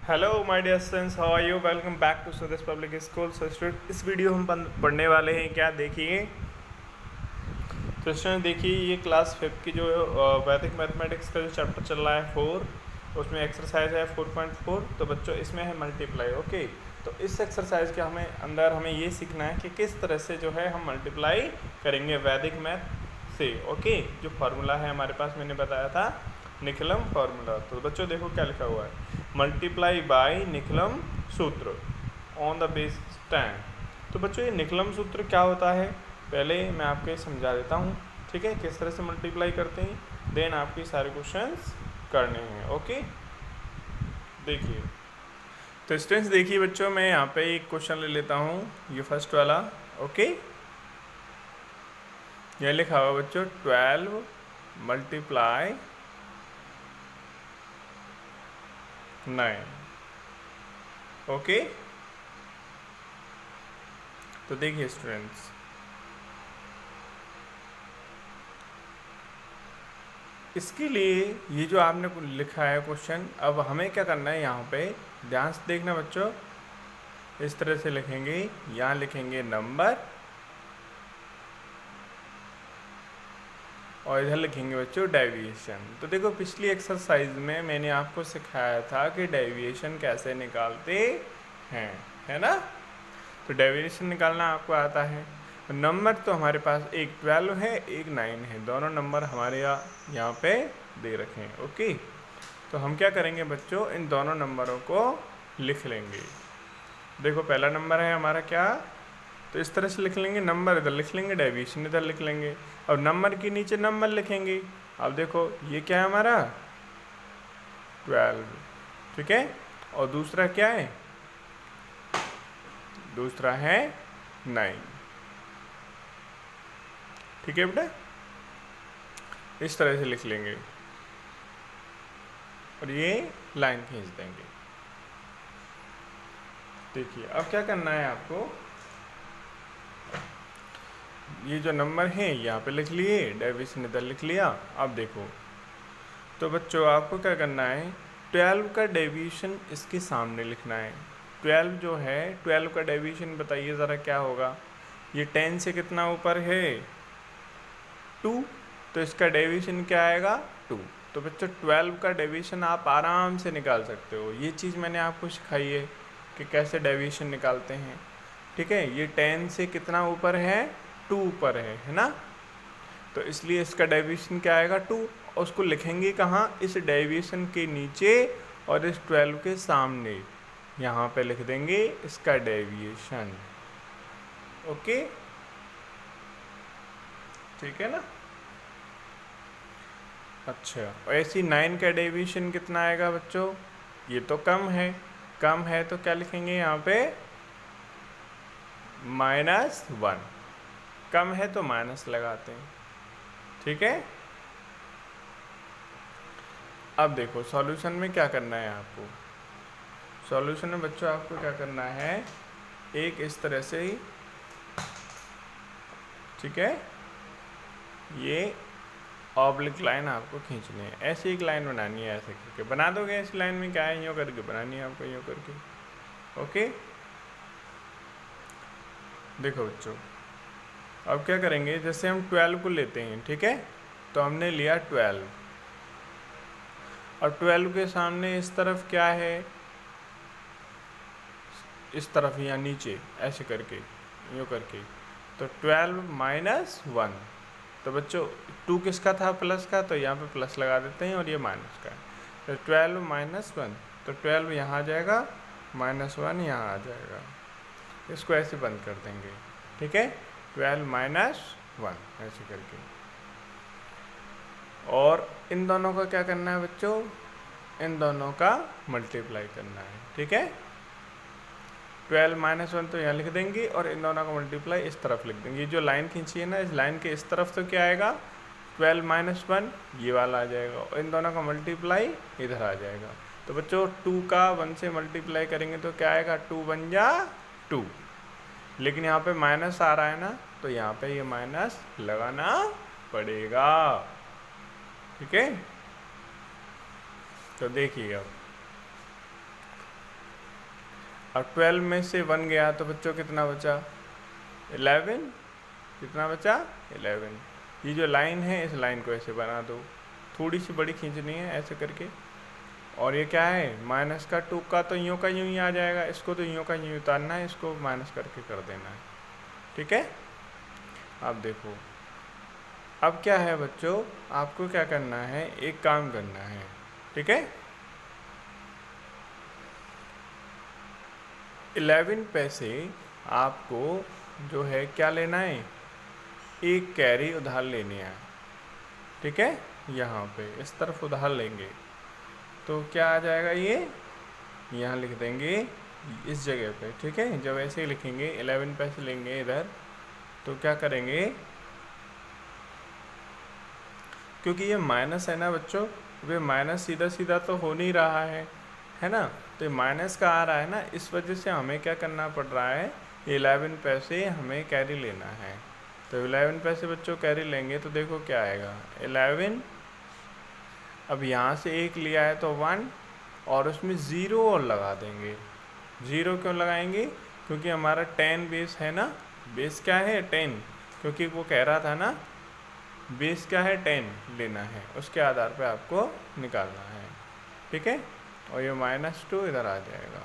Hello my dear students, how are you? Welcome back to Sudesh public school. So student, इस video हम पढ़ने वाले हैं क्या, देखिए। तो स्टूडेंट देखिए, ये क्लास 5 की जो वैदिक मैथमेटिक्स का जो चैप्टर चल रहा है 4, उसमें एक्सरसाइज है 4.4। तो बच्चों इसमें है मल्टीप्लाई। ओके, तो इस एक्सरसाइज के हमें ये सीखना है कि किस तरह से जो है हम मल्टीप्लाई करेंगे वैदिक मैथ से। ओके, जो फार्मूला है हमारे पास मैंने बताया था, निकलम फार्मूला। तो बच्चों देखो क्या लिखा हुआ है, मल्टीप्लाई बाय निकलम सूत्र ऑन द बेस 10। तो बच्चों ये निकलम सूत्र क्या होता है, पहले मैं आपको समझा देता हूँ, ठीक है, किस तरह से मल्टीप्लाई करते हैं, देन आपके सारे क्वेश्चंस करने हैं। ओके, देखिए। तो स्टूडेंट्स देखिए बच्चों, मैं यहाँ पे एक क्वेश्चन ले लेता हूँ, ये फर्स्ट वाला। ओके, यह लिखा हुआ बच्चों 12 मल्टीप्लाई 9। ओके, तो देखिए स्टूडेंट्स, इसके लिए ये जो आपने लिखा है क्वेश्चन, अब हमें क्या करना है, यहाँ पे ध्यान से देखना बच्चों। इस तरह से लिखेंगे, यहाँ लिखेंगे नंबर और इधर लिखेंगे बच्चों डेविएशन। तो देखो पिछली एक्सरसाइज में मैंने आपको सिखाया था कि डेविएशन कैसे निकालते हैं, है ना। तो डेविएशन निकालना आपको आता है। नंबर तो हमारे पास एक 12 है, एक 9 है, दोनों नंबर हमारे यहाँ पे दे रखे हैं। ओके, तो हम क्या करेंगे बच्चों, इन दोनों नंबरों को लिख लेंगे। देखो पहला नंबर है हमारा क्या, तो इस तरह से लिख लेंगे, नंबर इधर लिख लेंगे, डेविएशन इधर लिख लेंगे। अब नंबर के नीचे नंबर लिखेंगे। अब देखो ये क्या है हमारा 12, ठीक है, और दूसरा क्या है, दूसरा है 9, ठीक है बेटा। इस तरह से लिख लेंगे और ये लाइन खींच देंगे। देखिए अब क्या करना है आपको, ये जो नंबर है यहाँ पे लिख लिए, डेविएशन इधर लिख लिया। अब देखो तो बच्चों आपको क्या करना है, 12 का डेविएशन इसके सामने लिखना है। 12 जो है, 12 का डेविएशन बताइए ज़रा क्या होगा। ये 10 से कितना ऊपर है, 2, तो इसका डेविएशन क्या आएगा 2। तो बच्चों 12 का डेविएशन आप आराम से निकाल सकते हो। ये चीज़ मैंने आपको सिखाई है कि कैसे डेविएशन निकालते हैं, ठीक है। ये 10 से कितना ऊपर है, 2 ऊपर है ना। तो इसलिए इसका डेविएशन क्या आएगा 2, और उसको लिखेंगे कहाँ, इस डेविएशन के नीचे और इस 12 के सामने, यहाँ पे लिख देंगे इसका डेविएशन। ओके, ठीक है ना। अच्छा, और ऐसी 9 का डेविएशन कितना आएगा बच्चों, ये तो कम है, कम है तो क्या लिखेंगे यहाँ पे -1, कम है तो माइनस लगाते हैं, ठीक है। अब देखो सॉल्यूशन में क्या करना है आपको, सॉल्यूशन में बच्चों आपको क्या करना है, एक इस तरह से ही, ठीक है, ये ऑब्लिक लाइन आपको खींचनी है, ऐसी एक लाइन बनानी है, ऐसे करके बना दोगे। इस लाइन में क्या है, यूँ करके बनानी है आपको, यूँ करके। ओके, देखो बच्चों अब क्या करेंगे, जैसे हम 12 को लेते हैं, ठीक है, तो हमने लिया 12, और 12 के सामने इस तरफ क्या है, इस तरफ या नीचे ऐसे करके, यूँ करके, तो 12 - 1। तो बच्चों 2 किसका था, प्लस का, तो यहाँ पे प्लस लगा देते हैं, और ये माइनस का है। तो 12 - 1, तो 12 यहाँ आ जाएगा, -1 यहाँ आ जाएगा। इसको ऐसे बंद कर देंगे, ठीक है, 12 - 1 ऐसे करके। और इन दोनों का क्या करना है बच्चों, इन दोनों का मल्टीप्लाई करना है, ठीक है। 12 - 1 तो यहाँ लिख देंगे, और इन दोनों का मल्टीप्लाई इस तरफ लिख देंगे। ये जो लाइन खींची है ना, इस लाइन के इस तरफ तो क्या आएगा 12 - 1 ये वाला आ जाएगा, और इन दोनों का मल्टीप्लाई इधर आ जाएगा। तो बच्चों 2 का 1 से मल्टीप्लाई करेंगे तो क्या आएगा, 2 बन जा 2, लेकिन यहाँ पे माइनस आ रहा है ना, तो यहाँ पे ये माइनस लगाना पड़ेगा, ठीक है। तो देखिए अब अब 12 में से 1 गया तो बच्चों कितना बचा? 11। कितना बचा? 11। ये जो लाइन है इस लाइन को ऐसे बना दो, थोड़ी सी बड़ी खींचनी है ऐसे करके। और ये क्या है? माइनस का 2 का तो यूँ का यूँ ही आ जाएगा, इसको तो यूँ का यूँ उतारना है, इसको माइनस करके कर देना है। ठीक है। अब देखो, अब क्या है बच्चों, आपको क्या करना है, एक काम करना है। ठीक है। 11 पैसे आपको जो है क्या लेना है, एक कैरी उधार लेनी है। ठीक है। यहाँ पे इस तरफ उधार लेंगे तो क्या आ जाएगा, ये यहाँ लिख देंगे इस जगह पे। ठीक है। जब ऐसे लिखेंगे 11 पैसे लेंगे इधर, तो क्या करेंगे, क्योंकि ये माइनस है ना बच्चों, वे माइनस सीधा सीधा तो हो नहीं रहा है ना, तो ये माइनस का आ रहा है ना, इस वजह से हमें क्या करना पड़ रहा है, 11 पैसे हमें कैरी लेना है। तो 11 पैसे बच्चों कैरी लेंगे तो देखो क्या आएगा, 11। अब यहाँ से एक लिया है तो 1, और उसमें 0 और लगा देंगे। 0 क्यों लगाएंगे? क्योंकि हमारा 10 बेस है ना, बेस क्या है 10, क्योंकि वो कह रहा था ना बेस क्या है 10 लेना है, उसके आधार पे आपको निकालना है। ठीक है। और ये -2 इधर आ जाएगा।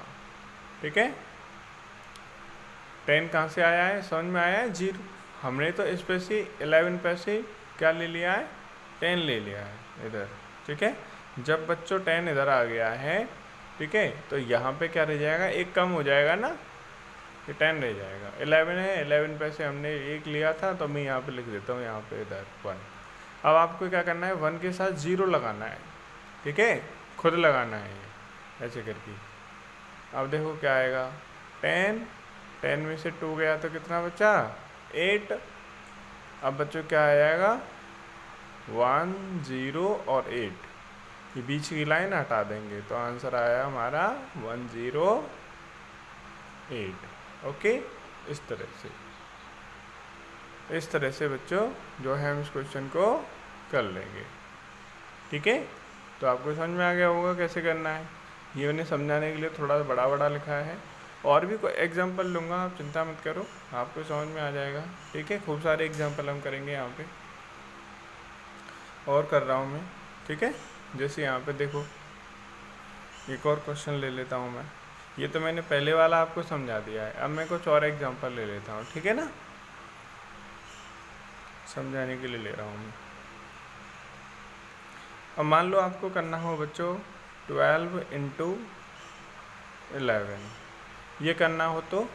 ठीक है। 10 कहाँ से आया है, समझ में आया है? 0। हमने तो इस पे से 11 पैसे क्या ले लिया है, 10 ले लिया है इधर। ठीक है। जब बच्चों 10 इधर आ गया है, ठीक है, तो यहाँ पे क्या रह जाएगा, एक कम हो जाएगा ना, ये 10 रह जाएगा। 11 है, 11 पैसे हमने एक लिया था, तो मैं यहाँ पे लिख देता हूँ, यहाँ पे इधर 1। अब आपको क्या करना है, 1 के साथ 0 लगाना है। ठीक है, खुद लगाना है ऐसे करके। अब देखो क्या आएगा, 10 में से 2 गया तो कितना बचा, 8। अब बच्चों क्या आ जाएगा, 1 0 और 8, ये बीच की लाइन हटा देंगे तो आंसर आया हमारा 108। ओके। इस तरह से बच्चों जो है हम इस क्वेश्चन को कर लेंगे। ठीक है। तो आपको समझ में आ गया होगा कैसे करना है। ये मैंने समझाने के लिए थोड़ा बड़ा बड़ा लिखा है, और भी कोई एग्जांपल लूँगा, आप चिंता मत करो, आपको समझ में आ जाएगा। ठीक है। खूब सारे एग्जांपल हम करेंगे यहाँ पे, और कर रहा हूँ मैं। ठीक है। जैसे यहाँ पे देखो, एक और क्वेश्चन ले लेता हूँ मैं। ये तो मैंने पहले वाला आपको समझा दिया है, अब मैं कुछ और एग्जांपल ले लेता हूँ। ठीक है ना, समझाने के लिए ले रहा हूँ मैं। अब मान लो आपको करना हो बच्चों 12 × 11, ये करना हो तो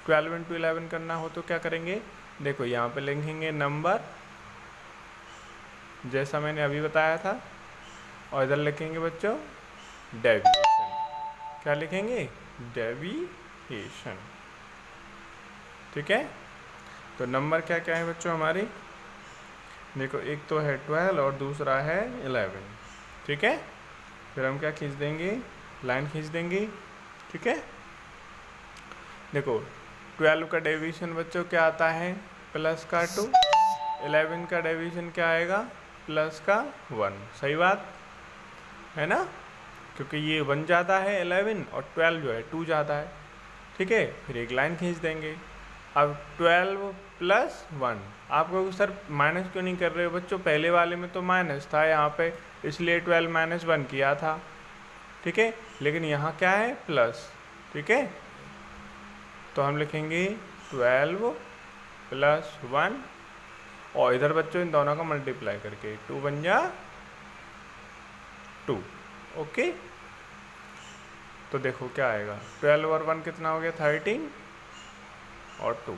12 × 11 करना हो तो क्या करेंगे, देखो यहाँ पे लिखेंगे नंबर जैसा मैंने अभी बताया था, और इधर लिखेंगे बच्चों डेविएशन। क्या लिखेंगे, डेविएशन। ठीक है। तो नंबर क्या क्या है बच्चों हमारे, देखो एक तो है 12 और दूसरा है 11। ठीक है। फिर हम क्या खींच देंगे, लाइन खींच देंगे। ठीक है। देखो 12 का डेविएशन बच्चों क्या आता है, प्लस का 2। 11 का डेविएशन क्या आएगा, प्लस का 1। सही बात है ना, क्योंकि ये 1 जाता है 11 और 12 जो है 2 जाता है। ठीक है। फिर एक लाइन खींच देंगे। अब 12 + 1, आपको सर माइनस क्यों नहीं कर रहे हो बच्चों, पहले वाले में तो माइनस था यहाँ पे, इसलिए 12 - 1 किया था। ठीक है। लेकिन यहाँ क्या है, प्लस। ठीक है। तो हम लिखेंगे 12 + 1, और इधर बच्चों इन दोनों का मल्टीप्लाई करके 2 बन जा 2। ओके। तो देखो क्या आएगा, 12 और 1 कितना हो गया, 13 और 2।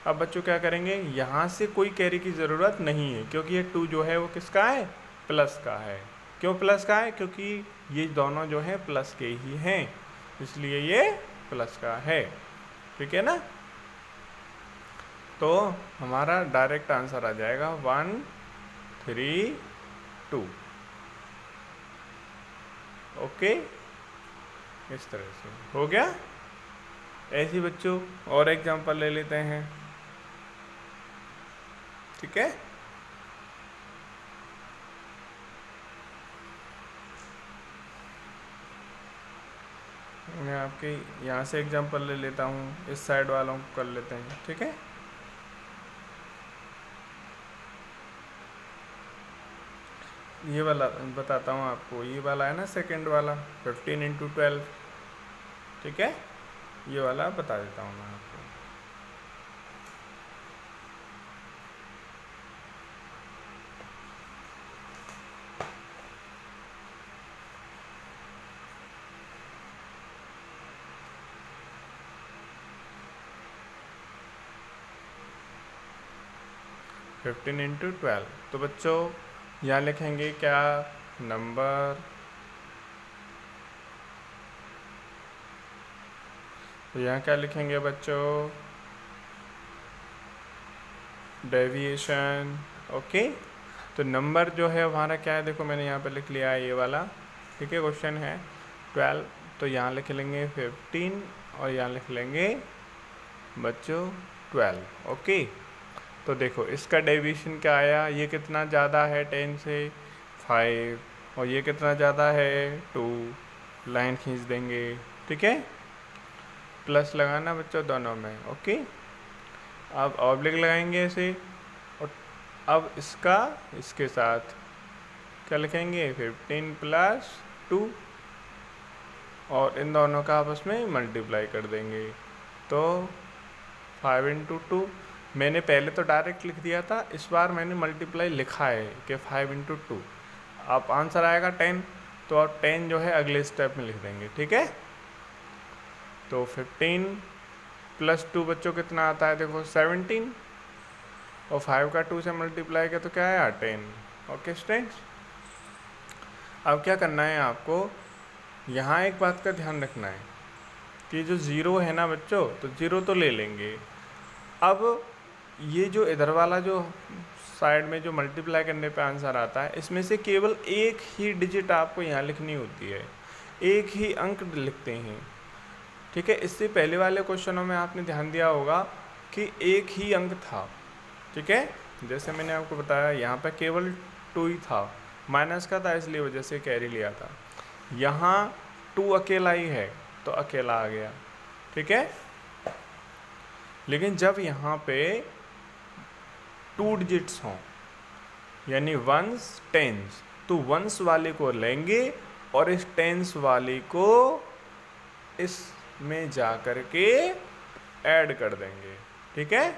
अब बच्चों क्या करेंगे, यहाँ से कोई कैरी की ज़रूरत नहीं है, क्योंकि ये 2 जो है वो किसका है, प्लस का है। क्यों प्लस का है, क्योंकि ये दोनों जो है प्लस के ही हैं, इसलिए ये प्लस का है। ठीक है ना। तो हमारा डायरेक्ट आंसर आ जाएगा 132। ओके। इस तरह से हो गया। ऐसे बच्चों और एग्जांपल ले लेते हैं। ठीक है। मैं आपके यहाँ से एग्जांपल ले लेता हूँ, इस साइड वालों को कर लेते हैं, ठीक है। ये वाला बताता हूँ आपको, ये वाला है ना सेकंड वाला 15 × 12, ठीक है, ये वाला बता देता हूँ मैं आपको। फिफ्टीन इंटू 12, तो बच्चों यहाँ लिखेंगे क्या, नंबर, तो यहाँ क्या लिखेंगे बच्चों, डेविएशन, ओके। तो नंबर जो है हमारा क्या है, देखो मैंने यहाँ पे लिख लिया है ये वाला, ठीक है। क्वेश्चन है 12, तो यहाँ लिख लेंगे 15 और यहाँ लिख लेंगे बच्चों 12, ओके। तो देखो इसका डेविएशन क्या आया, ये कितना ज़्यादा है 10 से 5 और ये कितना ज़्यादा है 2, लाइन खींच देंगे, ठीक है। प्लस लगाना बच्चों दोनों में, ओके। अब ऑब्लिक लगाएंगे ऐसे, और अब इसका इसके साथ क्या लिखेंगे 15 + 2 और इन दोनों का आपस में मल्टीप्लाई कर देंगे, तो 5 × 2, मैंने पहले तो डायरेक्ट लिख दिया था, इस बार मैंने मल्टीप्लाई लिखा है कि 5 × 2, अब आंसर आएगा 10, तो अब 10 जो है अगले स्टेप में लिख देंगे, ठीक है। तो 15 + 2 बच्चों कितना आता है, देखो 17, और 5 का 2 से मल्टीप्लाई किया तो क्या आया 10, ओके स्टूडेंट्स। अब क्या करना है आपको, यहाँ एक बात का ध्यान रखना है कि जो ज़ीरो है ना बच्चों, तो ज़ीरो तो ले लेंगे। अब ये जो इधर वाला जो साइड में जो मल्टीप्लाई करने पे आंसर आता है, इसमें से केवल एक ही डिजिट आपको यहाँ लिखनी होती है, एक ही अंक लिखते हैं, ठीक है। इससे पहले वाले क्वेश्चनों में आपने ध्यान दिया होगा कि एक ही अंक था, ठीक है। जैसे मैंने आपको बताया यहाँ पे केवल 2 ही था, माइनस का था इसलिए वजह से कैरी लिया था। यहाँ 2 अकेला ही है तो अकेला आ गया, ठीक है। लेकिन जब यहाँ पे 2 डिजिट्स हों यानी वंस टेंस, तो वंस वाले को लेंगे और इस टेंस वाले को इसमें जा कर के ऐड कर देंगे, ठीक है।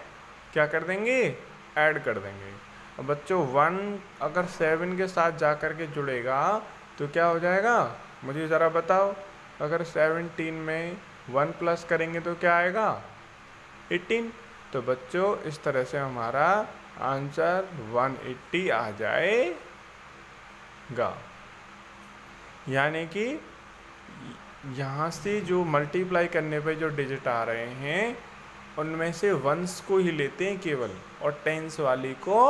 क्या कर देंगे, ऐड कर देंगे। अब बच्चों 1 अगर 7 के साथ जा कर के जुड़ेगा तो क्या हो जाएगा, मुझे ज़रा बताओ। अगर 17 में 1 प्लस करेंगे तो क्या आएगा 18। तो बच्चों इस तरह से हमारा आंसर 180 आ जाएगा। यानी कि यहाँ से जो मल्टीप्लाई करने पे जो डिजिट आ रहे हैं उनमें से वंस को ही लेते हैं केवल, और टेंस वाली को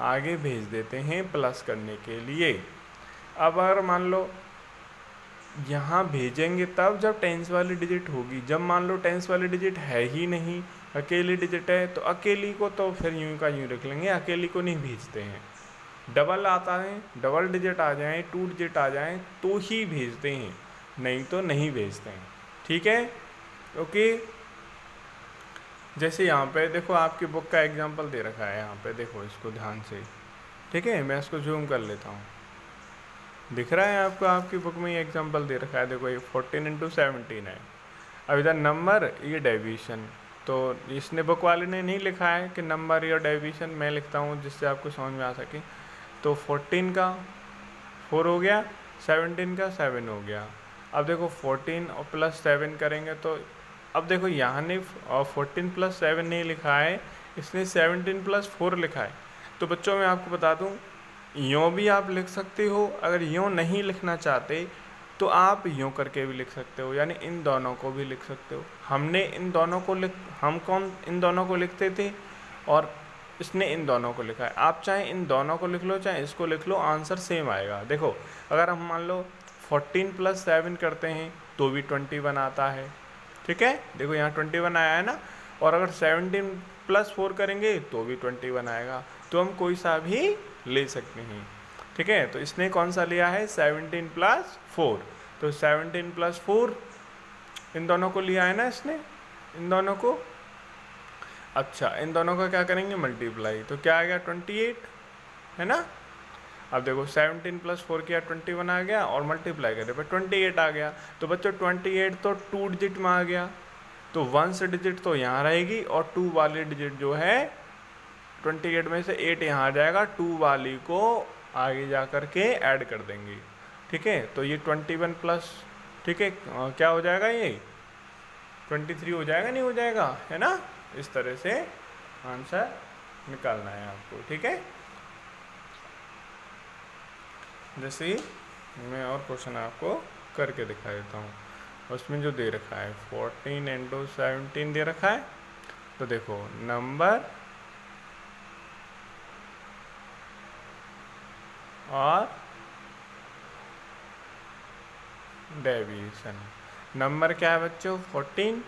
आगे भेज देते हैं प्लस करने के लिए। अब अगर मान लो यहाँ भेजेंगे तब जब टेंस वाली डिजिट होगी, जब मान लो टेंस वाली डिजिट है ही नहीं, अकेली डिजिट है, तो अकेली को तो फिर यूं का यूं रख लेंगे, अकेली को नहीं भेजते हैं। डबल आता है, डबल डिजिट आ जाए, 2 डिजिट आ जाए तो ही भेजते हैं, नहीं तो नहीं भेजते हैं, ठीक है, ओके। जैसे यहाँ पे देखो आपकी बुक का एग्जांपल दे रखा है, यहाँ पे देखो इसको ध्यान से, ठीक है। मैं इसको जूम कर लेता हूँ, दिख रहा है आपको, आपकी बुक में ये एग्जांपल दे रखा है, देखो ये 14 × 17 है। अब इधर नंबर, ये डेविएशन, तो इसने बुक वाले ने नहीं लिखा है कि नंबर या डेविएशन, मैं लिखता हूँ जिससे आपको समझ में आ सके। तो 14 का 4 हो गया, 17 का 7 हो गया। अब देखो 14 और +7 करेंगे तो अब देखो यहाँ ने 14 + 7 नहीं लिखा है, इसने 17 + 4 लिखा है। तो बच्चों मैं आपको बता दूँ, यूँ भी आप लिख सकते हो, अगर यूँ नहीं लिखना चाहते तो आप यूँ करके भी लिख सकते हो, यानी इन दोनों को भी लिख सकते हो। हमने इन दोनों को हम कौन इन दोनों को लिखते थे और इसने इन दोनों को लिखा है। आप चाहे इन दोनों को लिख लो चाहे इसको लिख लो, आंसर सेम आएगा। देखो अगर हम मान लो 14 + 7 करते हैं तो भी 21 आता है, ठीक है। देखो यहाँ 21 आया है ना, और अगर 17 + 4 करेंगे तो भी 21 आएगा। तो हम कोई सा भी ले सकते हैं, ठीक है। तो इसने कौन सा लिया है 17 + 4, तो 17 + 4 इन दोनों को लिया है ना इसने, इन दोनों को। अच्छा, इन दोनों का क्या करेंगे, मल्टीप्लाई, तो क्या आ गया 28, है ना। अब देखो 17 + 4 किया 21 आ गया, और मल्टीप्लाई करे पर 28 आ गया। तो बच्चों 28 तो 2 डिजिट में आ गया, तो 1 डिजिट तो यहाँ रहेगी, और 2 वाली डिजिट जो है 28 में से 8 यहाँ आ जाएगा, 2 वाली को आगे जा कर के ऐड कर देंगे, ठीक है। तो ये 21 प्लस, ठीक है, क्या हो जाएगा, ये 23 हो जाएगा, नहीं हो जाएगा, है ना। इस तरह से आंसर निकालना है आपको, ठीक है। जैसे ही मैं और क्वेश्चन आपको करके दिखा देता हूँ, उसमें जो दे रखा है 14 × 17 दे रखा है। तो देखो नंबर और डेविएशन। नंबर क्या है बच्चों 14,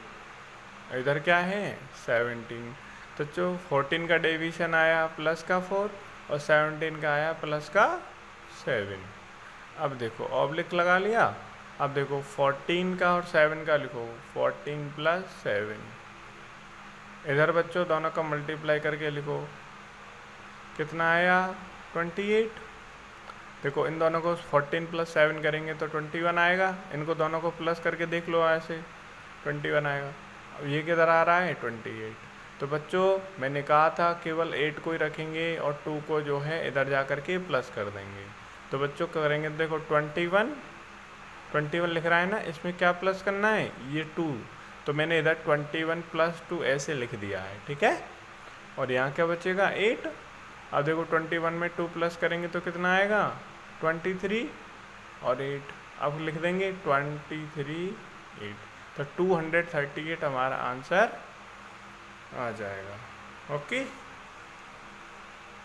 इधर क्या है 17। तो जो 14 का डेविएशन आया प्लस का 4, और 17 का आया प्लस का 7। अब देखो ऑब्लिक लगा लिया। अब देखो 14 का और 7 का लिखो, 14 + 7। इधर बच्चों दोनों का मल्टीप्लाई करके लिखो, कितना आया 28। देखो इन दोनों को 14 + 7 करेंगे तो 21 आएगा, इनको दोनों को प्लस करके देख लो, ऐसे 21 आएगा। अब ये किधर आ रहा है 28। तो बच्चों मैंने कहा था केवल 8 को ही रखेंगे और 2 को जो है इधर जा कर के प्लस कर देंगे। तो बच्चों करेंगे, देखो 21 लिख रहा है ना, इसमें क्या प्लस करना है, ये 2, तो मैंने इधर 21 + 2 ऐसे लिख दिया है, ठीक है। और यहाँ क्या बचेगा 8। अब देखो 21 में 2 प्लस करेंगे तो कितना आएगा 23 और 8, अब लिख देंगे 23 8, तो 238 हमारा आंसर आ जाएगा। ओके,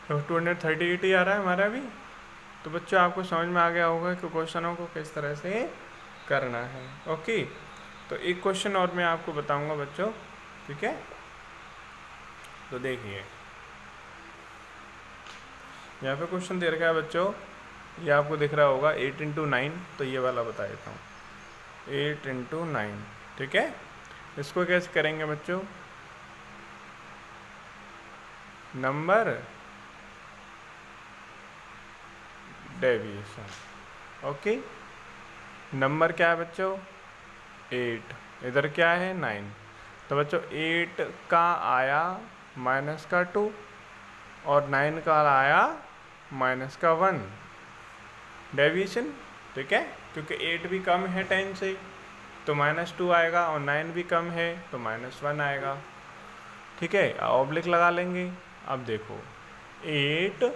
तो 238 ही आ रहा है हमारा भी। तो बच्चों आपको समझ में आ गया होगा कि क्वेश्चनों को किस तरह से करना है। ओके, तो एक क्वेश्चन और मैं आपको बताऊंगा बच्चों, ठीक है। तो देखिए यहाँ पे क्वेश्चन दे रखा है बच्चों, ये आपको दिख रहा होगा 8 × 9, तो ये वाला बता देता हूँ, 8 × 9, ठीक है। इसको कैसे करेंगे बच्चों, नंबर डेविएशन। ओके, नंबर क्या है बच्चों 8, इधर क्या है 9, तो बच्चों 8 का आया -2 और 9 का आया -1 डेविएशन, ठीक है। क्योंकि 8 भी कम है 10 से तो -2 आएगा, और 9 भी कम है तो -1 आएगा, ठीक है। ऑब्लिक लगा लेंगे। अब देखो 8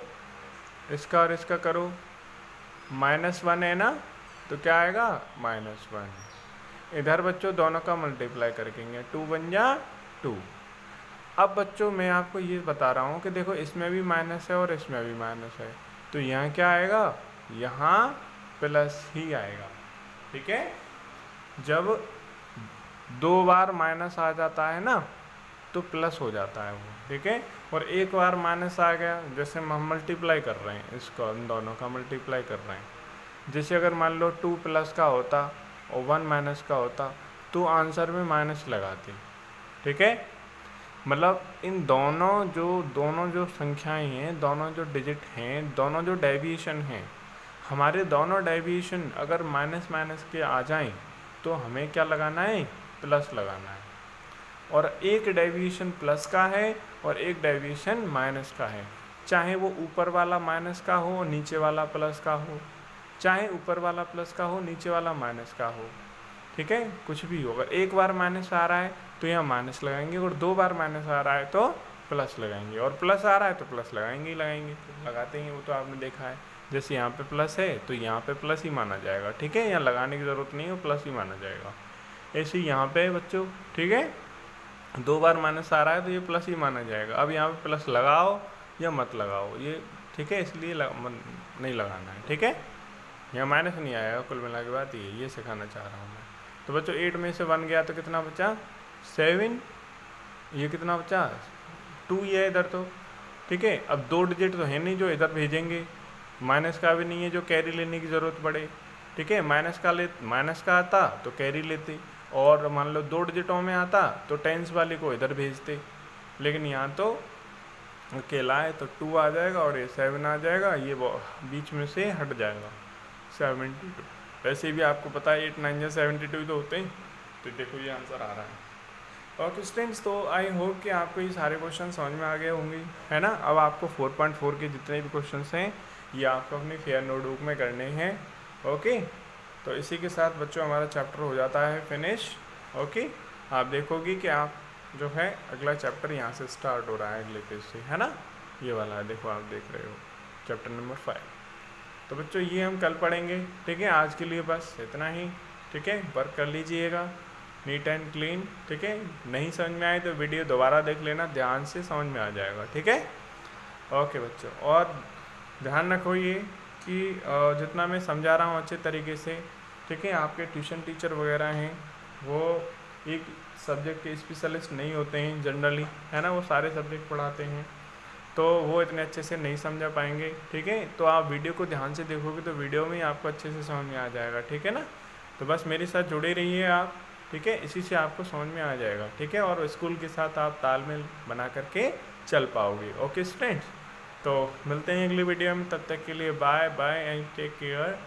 इसका और इसका करो, -1 है ना, तो क्या आएगा -1। इधर बच्चों दोनों का मल्टीप्लाई करेंगे, 2 बन जा 2। अब बच्चों मैं आपको ये बता रहा हूँ कि देखो इसमें भी माइनस है और इसमें भी माइनस है, तो यहाँ क्या आएगा, यहाँ प्लस ही आएगा, ठीक है। जब 2 बार माइनस आ जाता है ना तो प्लस हो जाता है वो, ठीक है। और एक बार माइनस आ गया, जैसे हम मल्टीप्लाई कर रहे हैं, इसको इन दोनों का मल्टीप्लाई कर रहे हैं, जैसे अगर मान लो 2 प्लस का होता और 1 माइनस का होता तो आंसर में माइनस लगाते, ठीक है। मतलब इन दोनों जो संख्याएं हैं, दोनों जो डिजिट हैं, दोनों जो डेविएशन हैं, हमारे दोनों डेविएशन अगर माइनस माइनस के आ जाएं तो हमें क्या लगाना है, प्लस लगाना है। और एक डेविएशन प्लस का है और एक डेविएशन माइनस का है, चाहे वो ऊपर वाला माइनस का हो नीचे वाला प्लस का हो, चाहे ऊपर वाला प्लस का हो नीचे वाला माइनस का हो, ठीक है। कुछ भी हो, अगर एक बार माइनस आ रहा है तो यहाँ माइनस लगाएंगे, और 2 बार माइनस आ रहा है तो प्लस लगाएंगे, और प्लस आ रहा है तो प्लस लगाएंगे ही लगाएंगे, तो लगाते हैं, वो तो आपने देखा है। जैसे यहाँ पे प्लस है तो यहाँ पे प्लस ही माना जाएगा, ठीक है, यहाँ लगाने की ज़रूरत नहीं है, वो प्लस ही माना जाएगा। ऐसे ही यहाँ पे बच्चों, ठीक है, 2 बार माइनस आ रहा है तो ये प्लस ही माना जाएगा। अब यहाँ पे प्लस लगाओ या मत लगाओ, ये ठीक है, इसलिए नहीं लगाना है, ठीक है। यहाँ माइनस नहीं आएगा, कुल मिला के बात ये सिखाना चाह रहा हूँ मैं। तो बच्चों 8 में से 1 गया तो कितना बचा 7, ये कितना बचा 2 ही है इधर तो, ठीक है। अब 2 डिजिट तो है नहीं जो इधर भेजेंगे, माइनस का भी नहीं है जो कैरी लेने की ज़रूरत पड़े, ठीक है। माइनस का आता तो कैरी लेते, और मान लो 2 डिजिटों में आता तो टेंस वाले को इधर भेजते, लेकिन यहाँ तो अकेला है तो 2 आ जाएगा और ये 7 आ जाएगा, ये बीच में से हट जाएगा 72। वैसे भी आपको पता है 8 9 72 तो होते हैं, तो देखो ये आंसर आ रहा है। ओके स्टूडेंट्स, तो आई होप कि आपको ये सारे क्वेश्चन समझ में आ गए होंगे, है ना। अब आपको 4.4 के जितने भी क्वेश्चन हैं ये आपको अपनी फेयर नोटबुक में करने हैं। ओके, तो इसी के साथ बच्चों हमारा चैप्टर हो जाता है फिनिश। ओके, आप देखोगे कि आप जो है अगला चैप्टर यहाँ से स्टार्ट हो रहा है अगले पेज से, है ना। ये वाला है, देखो आप देख रहे हो चैप्टर नंबर 5। तो बच्चों ये हम कल पढ़ेंगे, ठीक है। आज के लिए बस इतना ही, ठीक है। वर्क कर लीजिएगा नीट एंड क्लीन, ठीक है। नहीं समझ में आए तो वीडियो दोबारा देख लेना, ध्यान से समझ में आ जाएगा, ठीक है। ओके बच्चों, और ध्यान रखो ये कि जितना मैं समझा रहा हूँ अच्छे तरीके से, ठीक है। आपके ट्यूशन टीचर वगैरह हैं वो एक सब्जेक्ट के स्पेशलिस्ट नहीं होते हैं जनरली, है ना। वो सारे सब्जेक्ट पढ़ाते हैं तो वो इतने अच्छे से नहीं समझा पाएंगे, ठीक है। तो आप वीडियो को ध्यान से देखोगे तो वीडियो में आपको अच्छे से समझ में आ जाएगा, ठीक है ना। तो बस मेरे साथ जुड़े रहिए आप, ठीक है। इसी से आपको समझ में आ जाएगा, ठीक है। और स्कूल के साथ आप तालमेल बना करके चल पाओगे। ओके स्टूडेंट्स, तो मिलते हैं अगली वीडियो में, तब तक के लिए bye bye and take care.